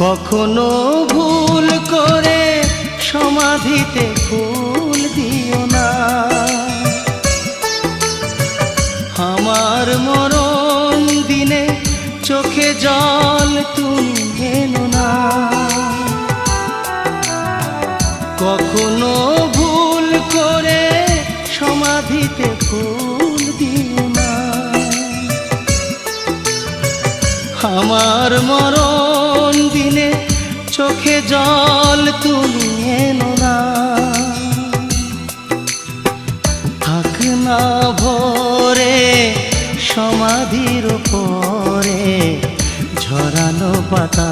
কখনো ভুল করে সমাধিতে ফুল দিও না, আমার মরণ দিনে চোখে জল তুমি এনো না। কখনো ভুল করে সমাধিতে ফুল দিও না, আমার মরণ দিনে চোখে জল তুমি এনো না। থাক না ভরে সমাধির উপরে ঝরানো পাতা।